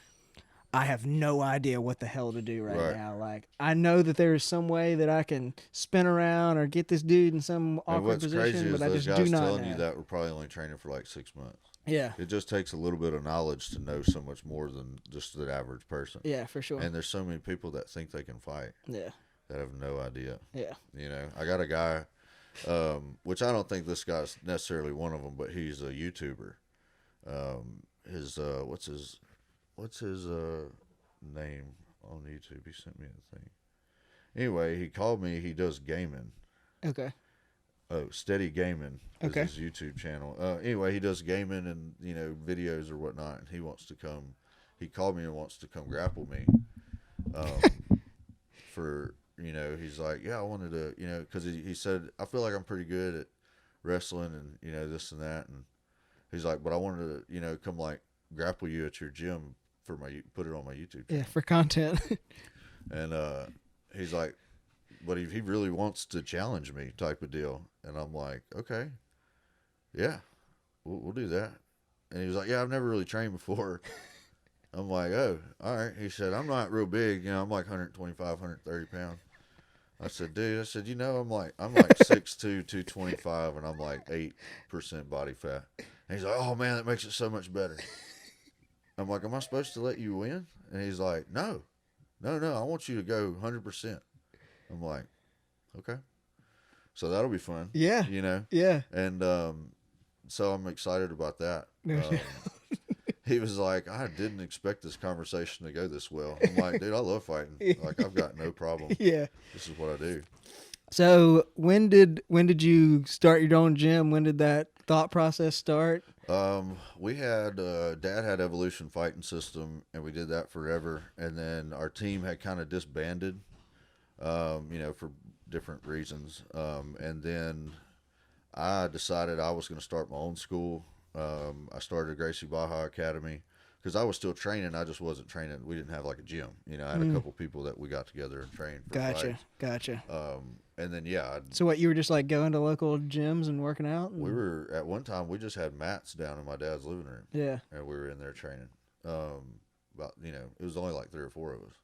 I have no idea what the hell to do right now. Like, I know that there is some way that I can spin around or get this dude in some awkward position, but I just do not know. What's crazy is those guys telling you that were probably only training for like 6 months. Yeah. It just takes a little bit of knowledge to know so much more than just the average person. Yeah, for sure. And there's so many people that think they can fight. Yeah. That have no idea. Yeah. You know, I got a guy, which I don't think this guy's necessarily one of them, but he's a YouTuber. What's his name on YouTube? He sent me a thing. Anyway, he called me. He does gaming. Okay. Oh, Steady Gaming is his YouTube channel. Anyway, he does gaming and, you know, videos or whatnot. And he wants to come. He called me and wants to come grapple me. For, you know, he's like, yeah, I wanted to, you know, because he said, I feel like I'm pretty good at wrestling and, you know, this and that. And he's like, but I wanted to, you know, come like grapple you at your gym put it on my YouTube channel. Yeah, for content. And he's like, but he really wants to challenge me type of deal. And I'm like, okay, yeah, we'll do that. And he was like, yeah, I've never really trained before. I'm like, oh, all right. He said, I'm not real big. You know, I'm like 125, 130 pounds. I said, dude, you know, I'm like 6'2", 225, and I'm like 8% body fat. And he's like, oh, man, that makes it so much better. I'm like, am I supposed to let you win? And he's like, no, I want you to go 100%. I'm like, okay. So that'll be fun. Yeah. You know? Yeah. And so I'm excited about that. He was like, I didn't expect this conversation to go this well. I'm like, dude, I love fighting. Like, I've got no problem. Yeah. This is what I do. So when did you start your own gym? When did that thought process start? We had, Dad had Evolution Fighting System, and we did that forever. And then our team had kind of disbanded, you know, for different reasons. And then I decided I was going to start my own school. I started Gracie Baja Academy because I was still training. I just wasn't training. We didn't have like a gym. I had a couple people that we got together and trained for fights. Gotcha. And then, so what, you were just like going to local gyms and working out? We were, at one time, we just had mats down in my dad's living room. Yeah. And we were in there training. It was only like 3 or 4 of us.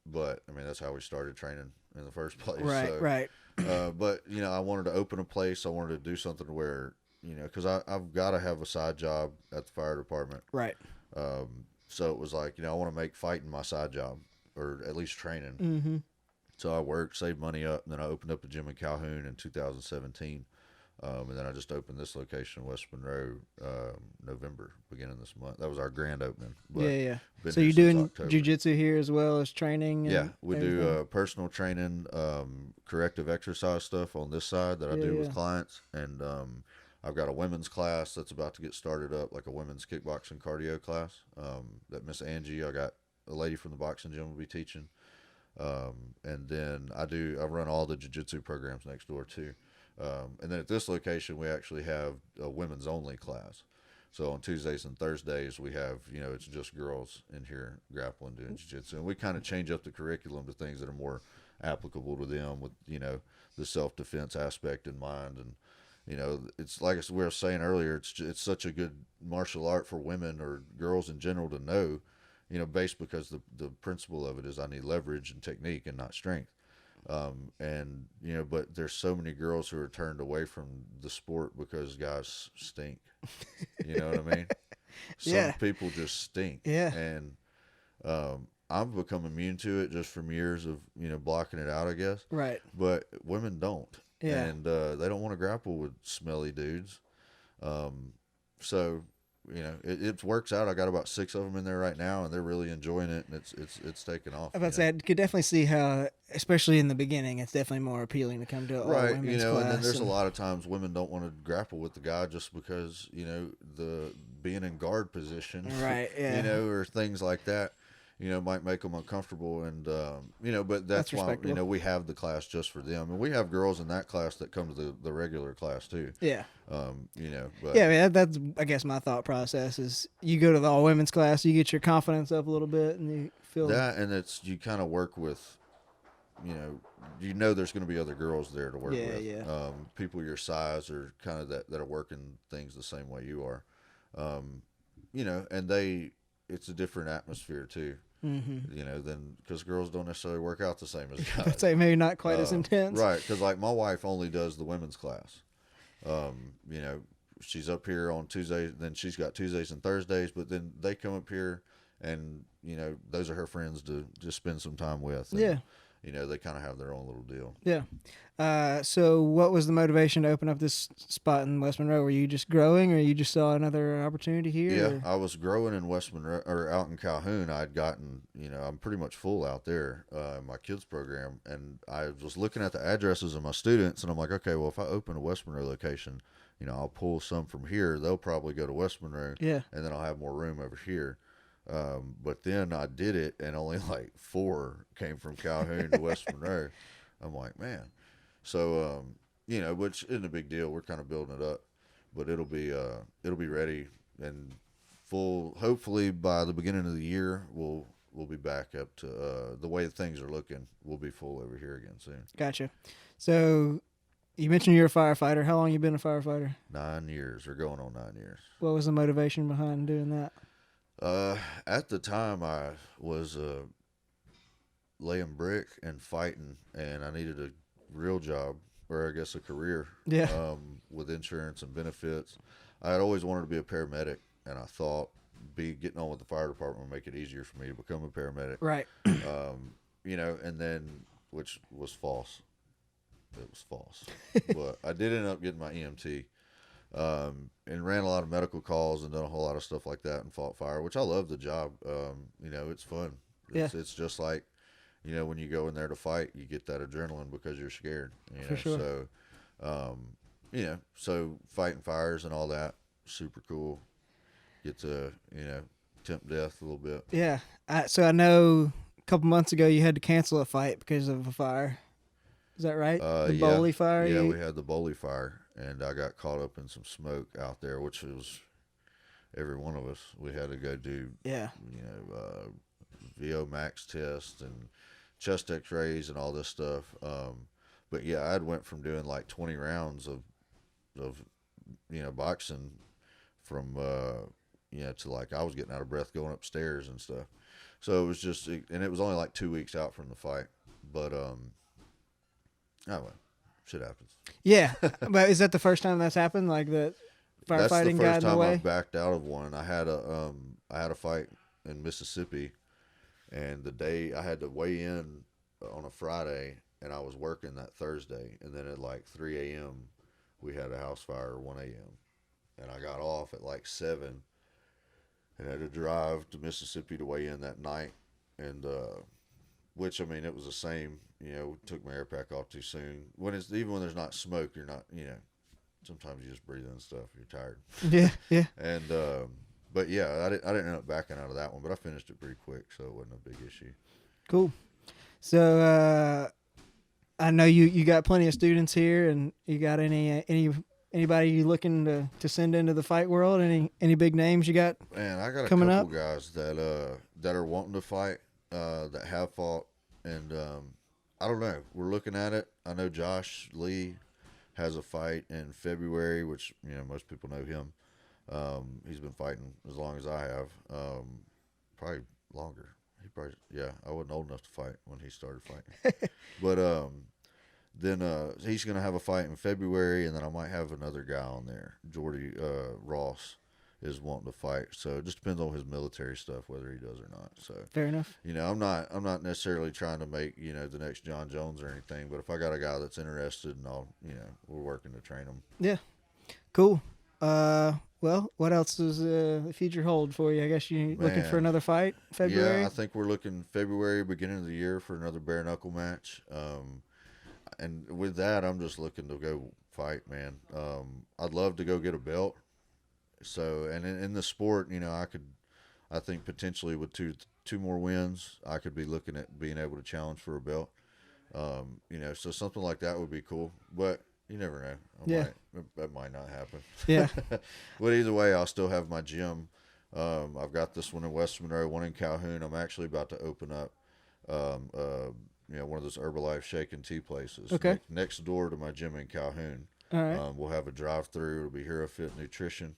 But, I mean, that's how we started training in the first place. Right. But, I wanted to open a place. I wanted to do something where, because I've got to have a side job at the fire department. Right. So it was like, I want to make fighting my side job, or at least training. Mm-hmm. So I worked, saved money up, and then I opened up a gym in Calhoun in 2017. And then I just opened this location in West Monroe, November, beginning of this month. That was our grand opening. But yeah. So you're doing jiu-jitsu here as well as training? Yeah, we do personal training, corrective exercise stuff on this side that I do with clients. And I've got a women's class that's about to get started up, like a women's kickboxing cardio class that Miss Angie, I got a lady from the boxing gym will be teaching. And then I run all the jiu-jitsu programs next door too. And then at this location, we actually have a women's only class. So on Tuesdays and Thursdays, we have, it's just girls in here grappling, doing jiu-jitsu. And we kind of change up the curriculum to things that are more applicable to them with, the self-defense aspect in mind. And, it's like we were saying earlier, it's such a good martial art for women or girls in general to know, based because the principle of it is I need leverage and technique and not strength. But there's so many girls who are turned away from the sport because guys stink. You know what I mean? Some people just stink. Yeah. And I've become immune to it just from years of, blocking it out, I guess. Right. But women don't. Yeah. And they don't want to grapple with smelly dudes. So it works out. I got about 6 of them in there right now, and they're really enjoying it, and it's taken off. I was about to say, I could definitely see how, especially in the beginning, it's definitely more appealing to come to a women's class. And then there's a lot of times women don't want to grapple with the guy just because the being in guard position, right? Yeah. Or things like that. Might make them uncomfortable, and but that's why we have the class just for them, and we have girls in that class that come to the regular class too. Yeah. But yeah, I mean, that's I guess my thought process is you go to the all women's class, you get your confidence up a little bit, and you feel that, and it's you kind of work with, there's going to be other girls there to work with. Yeah. People your size or kind of that are working things the same way you are, and it's a different atmosphere too. Mm-hmm. Then because girls don't necessarily work out the same as guys. I'd say maybe not quite as intense. Right, because like my wife only does the women's class. She's up here on Tuesdays, then she's got Tuesdays and Thursdays, but then they come up here and, those are her friends to just spend some time with. And, yeah. They kind of have their own little deal. Yeah. So what was the motivation to open up this spot in West Monroe? Were you just growing, or you just saw another opportunity here? Yeah, or? I was growing in West Monroe, or out in Calhoun. I'd gotten, I'm pretty much full out there in my kids program. And I was looking at the addresses of my students, and I'm like, okay, well, if I open a West Monroe location, I'll pull some from here. They'll probably go to West Monroe. Yeah. And then I'll have more room over here. But then I did it, and only like 4 came from Calhoun to West Monroe. I'm like, man. So, which isn't a big deal. We're kind of building it up, but it'll be ready and full. Hopefully by the beginning of the year, we'll be back up to the way things are looking. We'll be full over here again soon. Gotcha. So you mentioned you're a firefighter. How long you been a firefighter? 9 years. We're going on 9 years. What was the motivation behind doing that? At the time, I was laying brick and fighting, and I needed a real job, or I guess a career. Yeah. With insurance and benefits. I had always wanted to be a paramedic, and I thought getting on with the fire department would make it easier for me to become a paramedic. Right. And then, which was false. It was false. But I did end up getting my EMT. And ran a lot of medical calls and done a whole lot of stuff like that and fought fire, which I love the job. It's fun. It's just like, when you go in there to fight, you get that adrenaline because you're scared. For sure. So, so fighting fires and all that, super cool. Get to, tempt death a little bit. Yeah. So I know a couple months ago you had to cancel a fight because of a fire. Is that right? The Bowley fire? Yeah, we had the Bowley fire, and I got caught up in some smoke out there, which was every one of us. We had to go do, VO max test and chest x-rays and all this stuff. But yeah, I'd went from doing like 20 rounds of boxing from, to like I was getting out of breath going upstairs and stuff. So it was just, and it was only like 2 weeks out from the fight. But, shit happens. Yeah. But is that the first time that's happened? Like the firefighting got in the way? That's the first time I backed out of one. I had a fight in Mississippi, and the day I had to weigh in on a Friday, and I was working that Thursday, and then at like 3 a.m. we had a house fire at 1 a.m. and I got off at like 7 and had to drive to Mississippi to weigh in that night, and which, I mean, it was the same, took my air pack off too soon. Even when there's not smoke, you're not, sometimes you just breathe in stuff, you're tired. Yeah. And but yeah, I didn't end up backing out of that one, but I finished it pretty quick, so it wasn't a big issue. Cool. So I know you got plenty of students here, and you got anybody you looking to send into the fight world? Any big names you got? Man, I got a couple guys that are wanting to fight, that have fought, and I don't know. We're looking at it. I know Josh Lee has a fight in February, which most people know him. He's been fighting as long as I have, probably longer. I wasn't old enough to fight when he started fighting. But then he's going to have a fight in February, and then I might have another guy on there. Jordy Ross is wanting to fight. So it just depends on his military stuff, whether he does or not. So fair enough. I'm not necessarily trying to make, the next John Jones or anything, but if I got a guy that's interested, and we're working to train him. Yeah. Cool. Well, what else does the future hold for you? I guess you're looking for another fight February? Yeah, I think we're looking February, beginning of the year, for another bare knuckle match. And with that, I'm just looking to go fight, man. I'd love to go get a belt. So, and in the sport, I think potentially with two more wins, I could be looking at being able to challenge for a belt. So something like that would be cool. But you never know. That might not happen. Yeah. But either way, I'll still have my gym. I've got this one in West Monroe, one in Calhoun. I'm actually about to open up, one of those Herbalife shake and tea places. Okay. Next door to my gym in Calhoun. All right. We'll have a drive-through. It'll be Hero Fit Nutrition.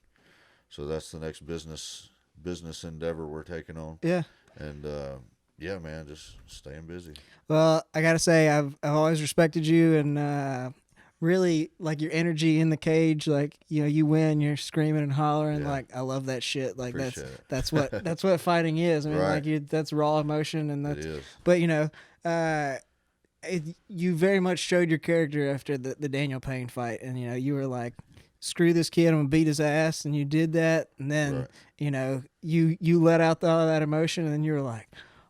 So that's the next business endeavor we're taking on. Yeah. And yeah, man, just staying busy. Well, I gotta say, I've always respected you, and really like your energy in the cage. Like, you win, you're screaming and hollering. Like, I love that shit. Like, that's what fighting is. I mean, right. That's raw emotion, and that's. It is. But you very much showed your character after the Daniel Payne fight, and you were like, screw this kid, I'm gonna beat his ass, and you did that, and then right. you let out all that emotion, and then you were like,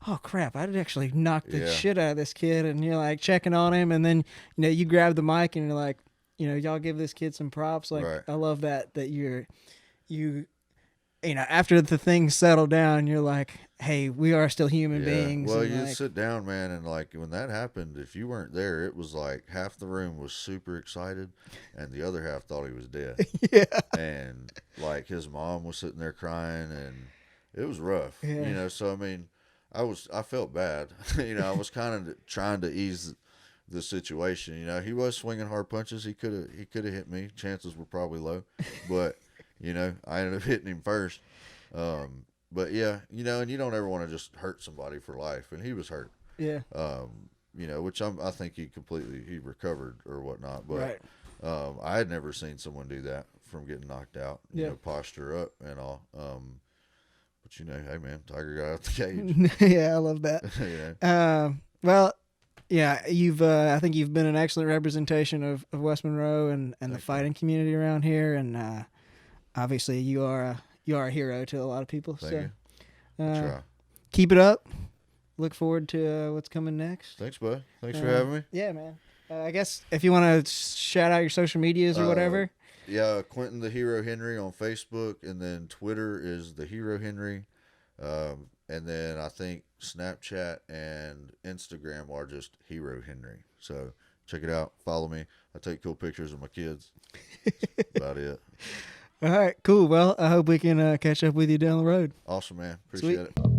oh crap, I did actually knock the shit out of this kid, and you're like checking on him, and then you grab the mic and you're like, y'all give this kid some props. Like, right. I love that you after the things settle down, you're like, hey, we are still human beings. Well, you sit down, man, and like when that happened, if you weren't there, it was like half the room was super excited and the other half thought he was dead. Yeah. And like his mom was sitting there crying, and it was rough. Yeah. So I mean, I felt bad. I was kind of trying to ease the situation. He was swinging hard punches. He could have hit me. Chances were probably low, but I ended up hitting him first. But yeah, and you don't ever want to just hurt somebody for life, and he was hurt. Yeah. Which I think he recovered or whatnot, but right. I had never seen someone do that from getting knocked out. Posture up and all. But hey man, Tiger got out the cage. Yeah, I love that. Yeah. Well, yeah, I think you've been an excellent representation of West Monroe and the fighting community around here, and obviously you are a hero to a lot of people. Thank you. Keep it up. Look forward to what's coming next. Thanks, bud. Thanks for having me. Yeah, man. I guess if you want to shout out your social medias or whatever. Yeah, Quentin the Hero Henry on Facebook, and then Twitter is the Hero Henry, and then I think Snapchat and Instagram are just Hero Henry. So check it out. Follow me. I take cool pictures of my kids. That's about it. All right, cool. Well, I hope we can catch up with you down the road. Awesome, man. Appreciate it.